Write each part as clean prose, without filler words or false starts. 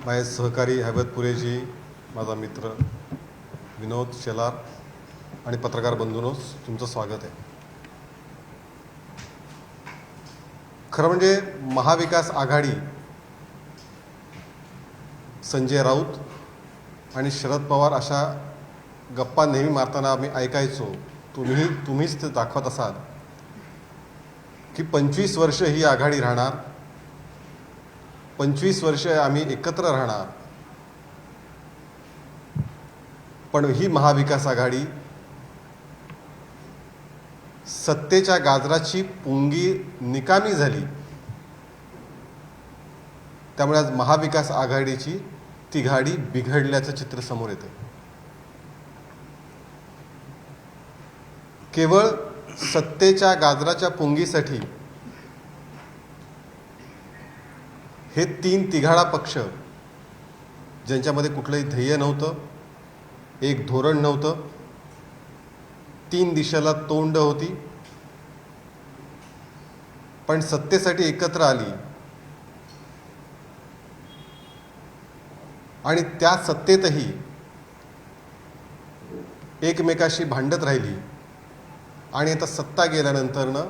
माझे सहकारी हैबतपुरेजी, माझा मित्र विनोद शेलार आणि पत्रकार बंधूंनो, तुमचं स्वागत आहे. खरं म्हणजे महाविकास आघाडी संजय राऊत आणि शरद पवार अशा गप्पा नेहमी मारताना आम्ही ऐकायचो. तुम्हीच ते दाखवत असाल की 25 वर्ष ही आघाडी राहणार, 25 वर्ष आम्ही एकत्र राहणार. पण ही महाविकास आघाडी सत्तेच्या गाजराची पुंगी निकामी झाली. त्यामुळे आज महाविकास आघाडीची तिघाडी बिघडल्याचं चित्र समोर येतं. केवळ सत्तेच्या गाजराच्या पुंगीसाठी हे तिघाडा पक्ष, ज्यांच्यामध्ये कुठलंही ध्येय नव्हतं, एक धोरण नव्हतं, 3 दिशेला तोंड होती, पण सत्तेसाठी एकत्र आली आणि त्या सत्तेतही एकमेकाशी भांडत राहिली. आणि आता सत्ता गेल्यानंतरनं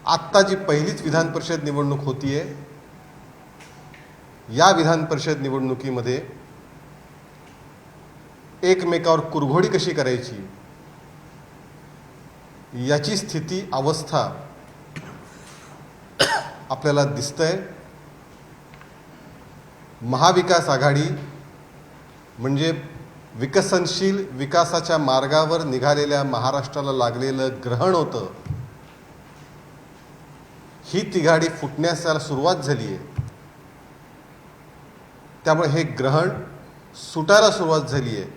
आत्ता जी पहिलीच विधान परिषद निवडणूक होतीये, या विधान परिषद निवडणुकीमध्ये एकमेकावर कुरघोडी कशी करायची याची स्थिती, अवस्था आपल्याला दिसतंय. महाविकास आघाडी म्हणजे विकसनशील विकासाच्या मार्गावर निघालेल्या महाराष्ट्राला लागलेलं ग्रहण होतं. ही तिघाडी फुटण्यास सुरुवात झाली आहे. त्यामुळे हे ग्रहण सुटायला सुरुवात झाली आहे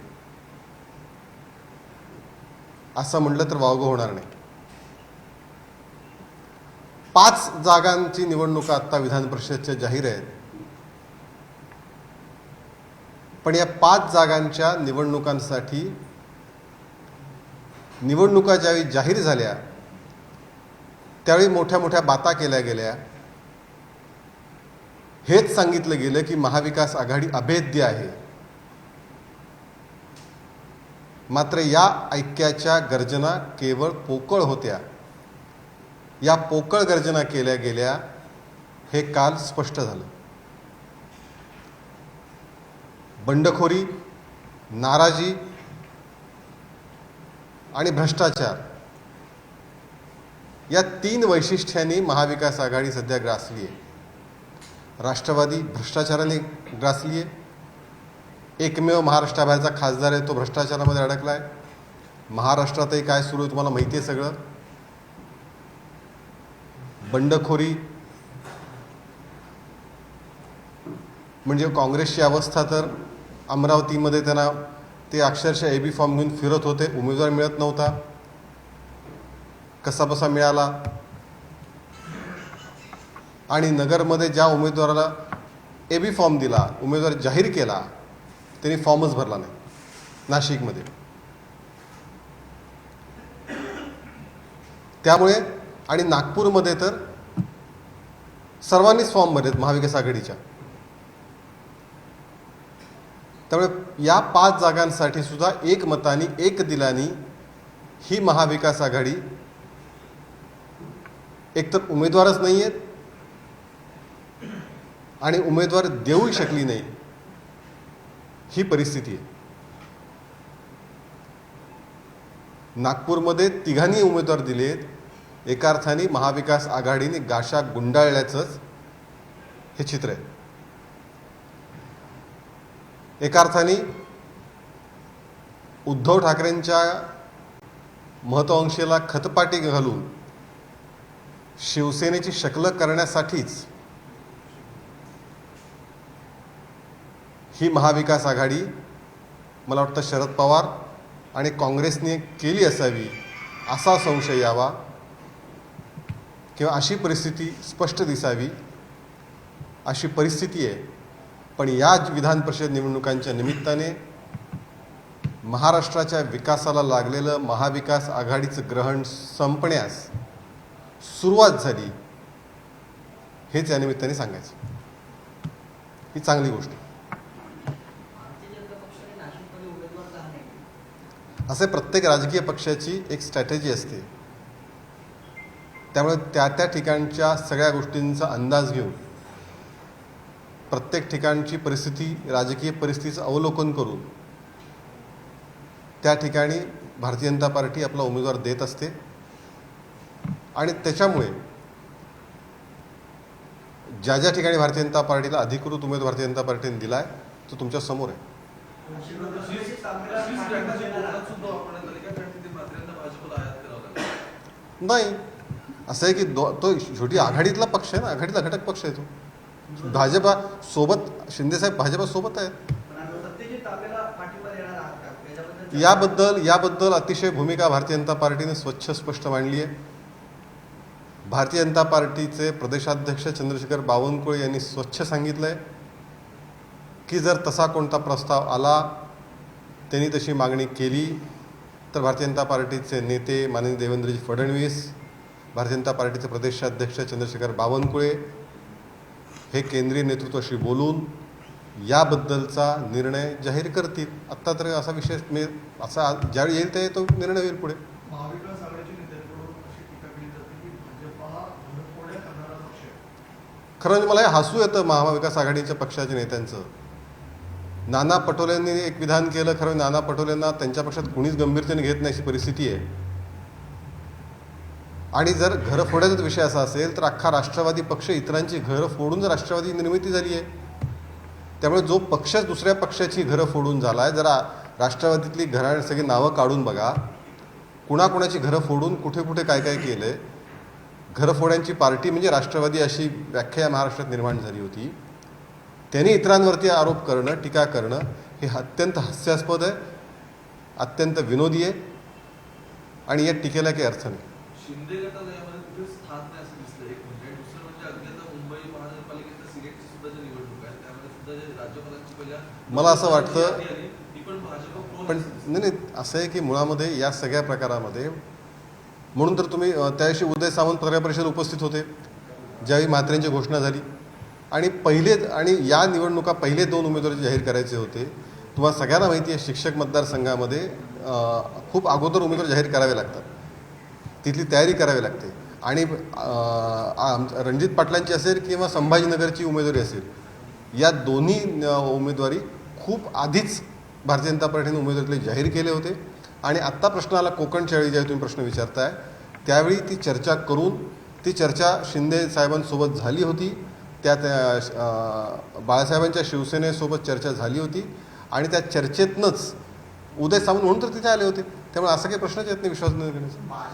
असं म्हटलं तर वावगं होणार नाही. 5 जागांची निवडणुका आत्ता विधान परिषदेच्या जाहीर आहेत. पण या 5 जागांच्या निवडणुकांसाठी निवडणुका ज्यावेळी जाहीर झाल्या त्यावेळी मोठ्या मोठ्या बाता केल्या गेल्या. हेच सांगितलं गेलं की महाविकास आघाडी अभेद्य आहे. मात्र या ऐक्याच्या गर्जना केवळ पोकळ होत्या. या पोकळ गर्जना केल्या गेल्या हे काल स्पष्ट झालं. बंडखोरी, नाराजी आणि भ्रष्टाचार या 3 वैशिष्ट्यांनी महाविकास आघाडी सध्या ग्रासली आहे. राष्ट्रवादी भ्रष्टाचाराने ग्रासली आहे. एकमेव महाराष्ट्राबाहेरचा खासदार आहे, तो भ्रष्टाचारामध्ये अडकला आहे. महाराष्ट्रातही काय सुरू आहे तुम्हाला माहिती आहे सगळं. बंडखोरी म्हणजे काँग्रेसची अवस्था तर अमरावतीमध्ये त्यांना ते अक्षरशः एबी फॉर्म घेऊन फिरत होते. उमेदवार मिळत नव्हता, कसाबसा मिळाला. आणि नगरमध्ये ज्या उमेदवाराला एबी फॉर्म दिला, उमेदवार जाहीर केला, त्यांनी फॉर्मच भरला नाही. नाशिकमध्ये त्यामुळे आणि नागपूरमध्ये तर सर्वांनीच फॉर्म भरलेत महाविकास आघाडीच्या. त्यामुळे या 5 जागांसाठी सुद्धा एकमताने, एक दिलानी ही महाविकास आघाडी एकतर उमेदवारच नाही आहेत आणि उमेदवार देऊही शकली नाही, ही परिस्थिती आहे. नागपूरमध्ये तिघांनी उमेदवार दिलेत. एका अर्थाने महाविकास आघाडीने गाशा गुंडाळल्याचंच हे चित्र आहे. एका अर्थाने उद्धव ठाकरेंच्या महत्त्वाकांक्षेला खतपाटी घालून शिवसेनेची शक्ल करण्यासाठीच ही महाविकास आघाडी मला वाटतं शरद पवार आणि काँग्रेसने केली असावी असा संशय यावा किंवा अशी परिस्थिती स्पष्ट दिसावी अशी परिस्थिती आहे. पण या विधान परिषद निवडणुकांच्या निमित्ताने महाराष्ट्राच्या विकासाला लागलेलं महाविकास आघाडीचं ग्रहण संपण्यास सुरुवात झाली, हेच या निमित्ताने सांगायचं. ही चांगली गोष्ट आहे. असे प्रत्येक राजकीय पक्षाची एक स्ट्रॅटेजी असते. त्यामुळे त्या त्या ठिकाणच्या सगळ्या गोष्टींचा अंदाज घेऊन प्रत्येक ठिकाणची परिस्थिती, राजकीय परिस्थितीचं अवलोकन करून त्या ठिकाणी भारतीय जनता पार्टी आपला उमेदवार देत असते. आणि त्याच्यामुळे ज्या ज्या ठिकाणी भारतीय जनता पार्टीला अधिकृत उमेदवार भारतीय जनता पार्टीने दिला आहे तो तुमच्या समोर आहे. नाही, असं आहे की तो शेवटी आघाडीतला पक्ष आहे ना, आघाडीतला घटक पक्ष आहे तो. भाजपा सोबत, शिंदेसाहेब भाजपा सोबत आहेत. याबद्दल अतिशय भूमिका भारतीय जनता पार्टीने स्वच्छ स्पष्ट मांडली आहे. भारतीय जनता पार्टीचे प्रदेशाध्यक्ष चंद्रशेखर बावनकुळे यांनी स्वच्छ सांगितलं आहे की जर तसा कोणता प्रस्ताव आला, त्यांनी तशी मागणी केली तर भारतीय जनता पार्टीचे नेते माननीय देवेंद्रजी फडणवीस, भारतीय जनता पार्टीचे प्रदेशाध्यक्ष चंद्रशेखर बावनकुळे हे केंद्रीय नेतृत्वाशी बोलून याबद्दलचा निर्णय जाहीर करतील. आत्ता तर असा विषय असा ज्यावेळी येईल ते तो निर्णय होईल पुढे. खरं म्हणजे मला हे हसू येतं महाविकास आघाडीच्या पक्षाच्या नेत्यांचं. नाना पटोलेंनी एक विधान केलं, खरं नाना पटोलेंना त्यांच्या पक्षात कुणीच गंभीरतेने घेत नाही अशी परिस्थिती आहे. आणि जर घरं फोडायचा विषय असा असेल तर अख्खा राष्ट्रवादी पक्ष इतरांची घरं फोडून जर राष्ट्रवादी निर्मिती झाली आहे. त्यामुळे जो पक्ष दुसऱ्या पक्षाची घरं फोडून झाला आहे, जरा राष्ट्रवादीतली घरां सगळी नावं काढून बघा, कुणाकुणाची घरं फोडून कुठे कुठे काय काय केलं आहे. घरं फोड्यांची पार्टी म्हणजे राष्ट्रवादी अशी व्याख्या या महाराष्ट्रात निर्माण झाली होती. त्यांनी इतरांवरती आरोप करणं, टीका करणं हे अत्यंत हास्यास्पद आहे, अत्यंत विनोदी आहे आणि या टीकेला काही अर्थ नाही. शिंदे गटाला यामध्ये कुठे स्थान नाही असं दिसलं एक म्हणजे. दुसरं म्हणजे अगदी आता मुंबई महानगरपालिकेच्या सिलेक्टची सुद्धा जी निवडणूक आहे त्यामध्ये सुद्धा जे राज्यपालांची पहिल्या मला असं वाटतं ती पण भाजप पण नाही असं आहे की मुळामध्ये या सगळ्या प्रकारामध्ये म्हणून तर तुम्ही त्यादिवशी उदय सामंत पत्रकार परिषदेत उपस्थित होते ज्यावेळी म्हात्रेंची घोषणा झाली आणि या निवडणुका पहिले 2 उमेदवार जाहीर करायचे होते. तुम्हाला सगळ्यांना माहिती आहे शिक्षक मतदारसंघामध्ये खूप अगोदर उमेदवार जाहीर करावे लागतात, तिथली तयारी करावी लागते. आणि रणजित पाटलांची असेल किंवा संभाजीनगरची उमेदवारी असेल, या दोन्ही उमेदवारी खूप आधीच भारतीय जनता पार्टीने उमेदवारी जाहीर केले होते. आणि आत्ता प्रश्न आला कोकणच्या वेळी ज्यावेळी तुम्ही प्रश्न विचारताय त्यावेळी ती चर्चा करून ती चर्चा शिंदे साहेबांसोबत झाली होती. त्यात बाळासाहेबांच्या शिवसेनेसोबत चर्चा झाली होती आणि त्या चर्चेतनंच उदय सामंत म्हणून तर तिथे आले होते. त्यामुळे असा काही प्रश्नच येत नाही विश्वास न करण्याचा.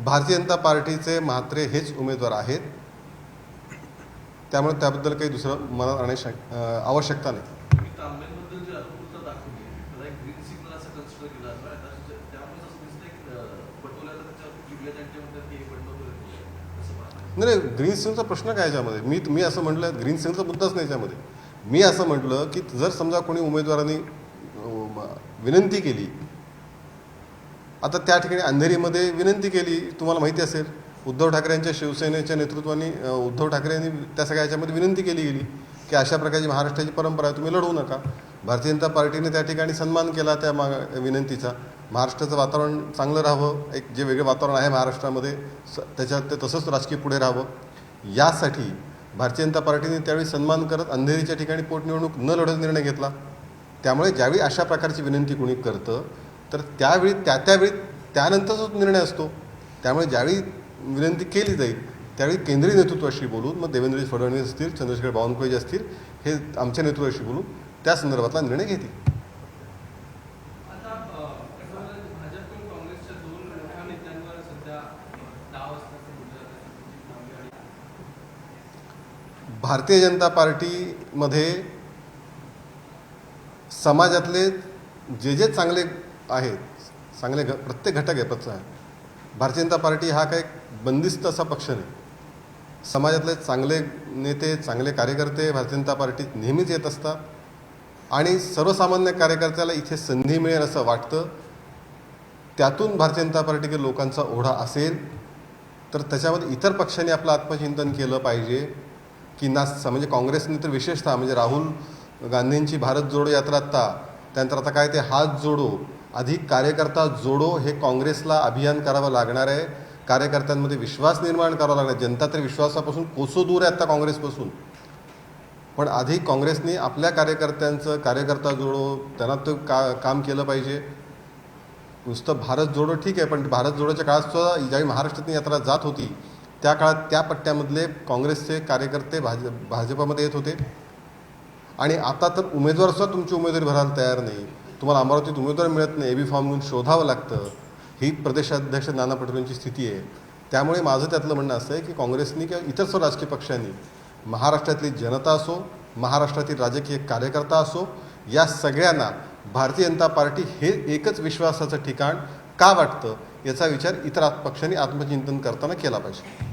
भारतीय जनता पार्टीचे म्हात्रे हेच उमेदवार आहेत, त्यामुळे त्याबद्दल काही दुसरं मनात आणण्याची आवश्यकता नाही. नाही, ग्रीन सिग्नलचा प्रश्न काय याच्यामध्ये? मी असं म्हटलं, ग्रीन सिग्नलचा मुद्दाच नाही याच्यामध्ये. मी असं म्हटलं की जर समजा कोणी उमेदवारांनी विनंती केली, आता त्या ठिकाणी अंधेरीमध्ये विनंती केली, तुम्हाला माहिती असेल उद्धव ठाकरे यांच्या शिवसेनेच्या नेतृत्वाने उद्धव ठाकरे यांनी त्या सगळ्या याच्यामध्ये विनंती केली गेली की अशा प्रकारची महाराष्ट्राची परंपरा आहे, तुम्ही लढवू नका. भारतीय जनता पार्टीने त्या ठिकाणी सन्मान केला त्या विनंतीचा. महाराष्ट्राचं वातावरण चांगलं राहावं, एक जे वेगळं वातावरण आहे महाराष्ट्रामध्ये त्याच्यात ते तसंच राजकीय पुढे राहावं, यासाठी भारतीय जनता पार्टीने त्यावेळी सन्मान करत अंधेरीच्या ठिकाणी पोटनिवडणूक न लढवण्याचा निर्णय घेतला. त्यामुळे ज्यावेळी अशा प्रकारची विनंती कोणी करतं तर त्यावेळी त्यावेळी त्यानंतरचा निर्णय असतो. त्यामुळे ज्यावेळी विनंती केली जाईल त्यावेळी केंद्रीय नेतृत्वाशी बोलून, मग देवेंद्रजी फडणवीस असतील, चंद्रशेखर बावनकुळे जे असतील, हे आमच्या नेतृत्वाशी बोलून त्या संदर्भातला निर्णय घेतील. भारतीय जनता पार्टीमध्ये समाजातले जे चांगले आहेत, चांगले प्रत्येक घटक आहे. भारतीय जनता पार्टी हा काही बंदिस्त असा पक्ष नाही. समाजातले चांगले नेते, चांगले कार्यकर्ते भारतीय जनता पार्टीत नेहमीच येत असतात. आणि सर्वसामान्य कार्यकर्त्याला इथे संधी मिळेल असं वाटतं, त्यातून भारतीय जनता पार्टी के लोकांचा ओढा असेल तर त्याच्यामध्ये इतर पक्षांनी आपलं आत्मचिंतन केलं पाहिजे की म्हणजे काँग्रेसने तर विशेषतः म्हणजे राहुल गांधींची भारत जोडो यात्रा त्यानंतर आता काय ते हात जोडो, अधिक कार्यकर्ता जोडो हे काँग्रेसला अभियान करावं लागणार आहे. कार्यकर्त्यांमध्ये विश्वास निर्माण करावा लागणार. जनता तर विश्वासापासून कोसो दूर आहे आता काँग्रेसपासून, पण आधी काँग्रेसने आपल्या कार्यकर्त्यांचं कार्यकर्ता जोडो त्यांना तो काम केलं पाहिजे. नुसतं भारत जोडो ठीक आहे, पण भारत जोडोच्या काळात सुद्धा ज्यावेळी महाराष्ट्रातून यात्रा जात होती त्या काळात त्या पट्ट्यामधले काँग्रेसचे कार्यकर्ते भाजपामध्ये येत होते. आणि आता तर उमेदवारसुद्धा तुमची उमेदवारी भरायला तयार नाही. तुम्हाला अमरावतीत उमेदवार मिळत नाही, एबी फॉर्म घेऊन शोधावं लागतं. ही प्रदेशाध्यक्ष नाना पटोलेंची स्थिती आहे. त्यामुळे माझं त्यातलं म्हणणं असं आहे की काँग्रेसनी किंवा इतर सर्व राजकीय पक्षांनी महाराष्ट्रातली जनता असो, महाराष्ट्रातील राजकीय कार्यकर्ता असो, या सगळ्यांना भारतीय जनता पार्टी हे एकच विश्वासाचं ठिकाण का वाटतं याचा विचार इतर पक्षांनी आत्मचिंतन करताना केला पाहिजे.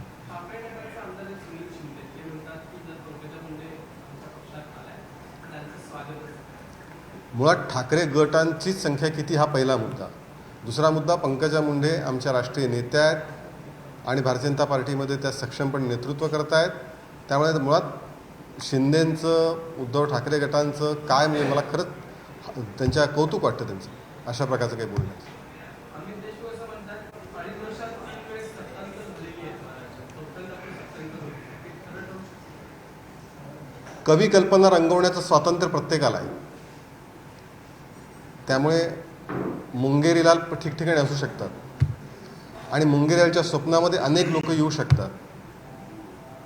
मुळात ठाकरे गटांचीच संख्या किती हा पहिला मुद्दा. दुसरा मुद्दा, पंकजा मुंडे आमच्या राष्ट्रीय नेत्या आहेत आणि भारतीय जनता पार्टीमध्ये त्या सक्षमपणे नेतृत्व करत आहेत. त्यामुळे मुळात शिंदेंचं, उद्धव ठाकरे गटांचं काय म्हणजे मला खरंच त्यांच्या कौतुक वाटतं त्यांचं अशा प्रकारचं काही बोलणं. कवी कल्पना रंगवण्याचं स्वातंत्र्य प्रत्येकाला आहे. त्यामुळे मुंगेरीलाल ठिकठिकाणी असू शकतात आणि मुंगेरीलालच्या स्वप्नामध्ये अनेक लोक येऊ शकतात,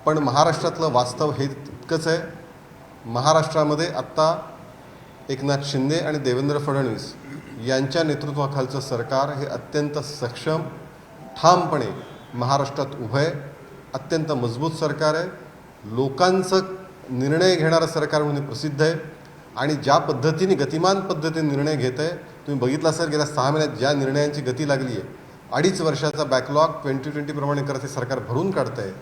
पण महाराष्ट्रातलं वास्तव हे तितकंच आहे. महाराष्ट्रामध्ये आत्ता एकनाथ शिंदे आणि देवेंद्र फडणवीस यांच्या नेतृत्वाखालचं सरकार हे अत्यंत सक्षम, ठामपणे महाराष्ट्रात उभं आहे. अत्यंत मजबूत सरकार आहे. लोकांचं निर्णय घेणारं सरकार म्हणून प्रसिद्ध आहे आणि ज्या पद्धतीने गतिमान पद्धतीने निर्णय घेत आहे तुम्ही बघितला सर, गेल्या 6 महिन्यात ज्या निर्णयांची गती लागली आहे, 2.5 वर्षाचा बॅकलॉग 2020 प्रमाणे करत हे सरकार भरून काढतं आहे.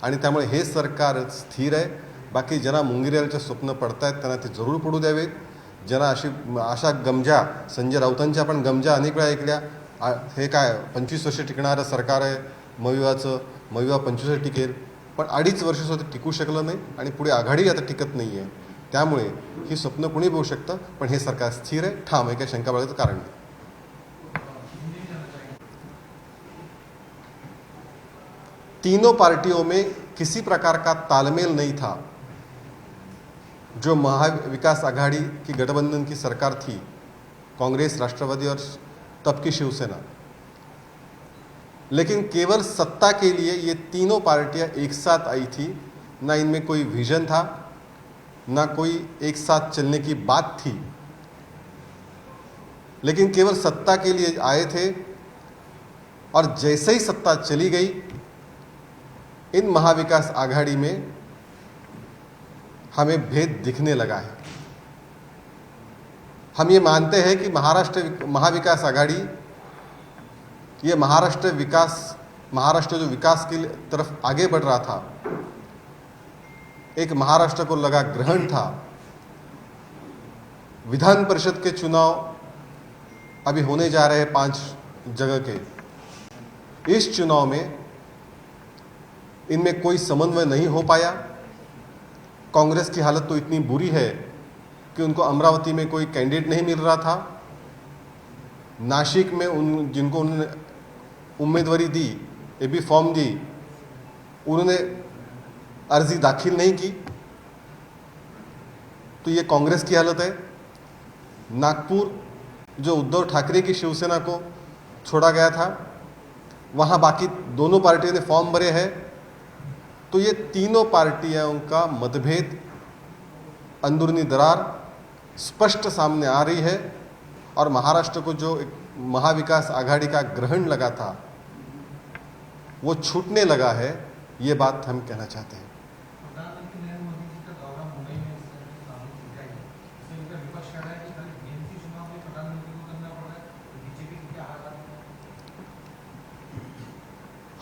आणि त्यामुळे हे सरकार स्थिर आहे. बाकी ज्यांना मुंगेरीलालचे स्वप्न पडत आहेत त्यांना ते जरूर पडू द्यावेत. ज्यांना अशा गमजा, संजय राऊतांच्या पण गमजा अनेक वेळा ऐकल्या, हे काय 25 वर्ष टिकणारं सरकार आहे मविवाचं, मविवा 25 वर्ष टिकेल, पण 2.5 वर्षसुद्धा टिकू शकलं नाही आणि पुढे आघाडी आता टिकत नाही आहे. त्यामुळे ही स्वप्न कुणी बघू शकतं, पण हे सरकार स्थिर आहे, ठाम आहे, काही शंका बाळगायचं कारण नाही. तीनों पार्टियों में किसी प्रकार का तालमेल नहीं था. जो महाविकास आघाड़ी की गठबंधन की सरकार थी, कांग्रेस, राष्ट्रवादी और तब की शिवसेना, लेकिन केवल सत्ता के लिए ये तीनों पार्टियां एक साथ आई थी. ना इनमें कोई विजन था, ना कोई एक साथ चलने की बात थी, लेकिन केवल सत्ता के लिए आए थे. और जैसे ही सत्ता चली गई, इन महाविकास आघाड़ी में हमें भेद दिखने लगा है. हम ये मानते हैं कि महाविकास आघाड़ी ये महाराष्ट्र जो विकास की तरफ आगे बढ़ रहा था, एक महाराष्ट्र को लगा ग्रहण था. विधान परिषद के चुनाव अभी होने जा रहे हैं 5 जगह के. इस चुनाव में इनमें कोई समन्वय नहीं हो पाया. कांग्रेस की हालत तो इतनी बुरी है कि उनको अमरावती में कोई कैंडिडेट नहीं मिल रहा था. नासिक में जिनको उन्होंने उम्मीदवारी दी, एबी फॉर्म दी, उन्होंने अर्जी दाखिल नहीं की. तो ये कांग्रेस की हालत है. नागपुर, जो उद्धव ठाकरे की शिवसेना को छोड़ा गया था, वहाँ बाकी दोनों पार्टियों ने फॉर्म भरे हैं. तो ये तीनों पार्टियों का मतभेद, अंदरूनी दरार स्पष्ट सामने आ रही है. और महाराष्ट्र को जो एक महाविकास आघाड़ी का ग्रहण लगा था वो छूटने लगा है. ये बात हम कहना चाहते हैं.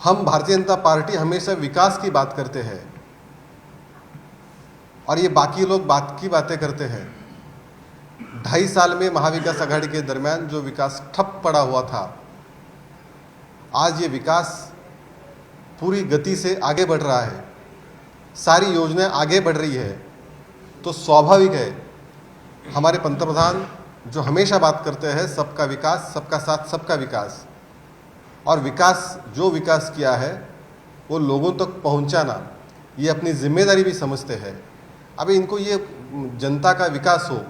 हम भारतीय जनता पार्टी हमेशा विकास की बात करते हैं और ये बाकी लोग बात की बातें करते हैं. 2.5 साल में महाविकास आघाड़ी के दरमियान जो विकास ठप पड़ा हुआ था, आज ये विकास पूरी गति से आगे बढ़ रहा है, सारी योजनाएं आगे बढ़ रही है। तो स्वाभाविक है, हमारे पंतप्रधान जो हमेशा बात करते हैं सबका विकास, सबका साथ, सबका विकास, और जो विकास किया है वो लोगों तक पहुंचाना ये अपनी जिम्मेदारी भी समझते हैं। अभी इनको ये जनता का विकास हो,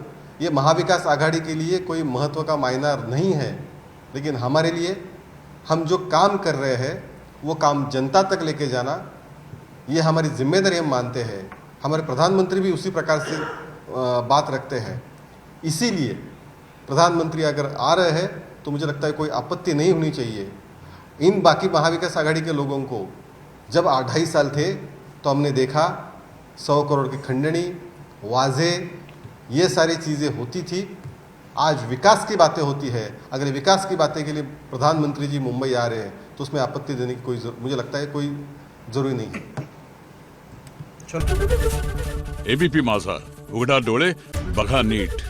ये महाविकास आघाड़ी के लिए कोई महत्व का मायना नहीं है, लेकिन हमारे लिए हम जो काम कर रहे हैं वो काम जनता तक लेके जाना ये हमारी जिम्मेदारी हम मानते हैं। हमारे प्रधानमंत्री भी उसी प्रकार से बात रखते हैं। इसीलिए प्रधानमंत्री अगर आ रहे हैं तो मुझे लगता है कोई आपत्ति नहीं होनी चाहिए। इन बाकी महाविकास आघाड़ी के लोगों को जब 2.5 साल थे तो हमने देखा 100 करोड़ की खंडनी, वाजे, ये सारी चीज़ें होती थी। आज विकास की बातें होती है। अगर विकास की बातें के लिए प्रधानमंत्री जी मुंबई आ रहे हैं तो उसमें आपत्ति देने की मुझे लगता है कोई जरूरी नहीं है। एबीपी माझा, उघडा डोळे बघा नीट।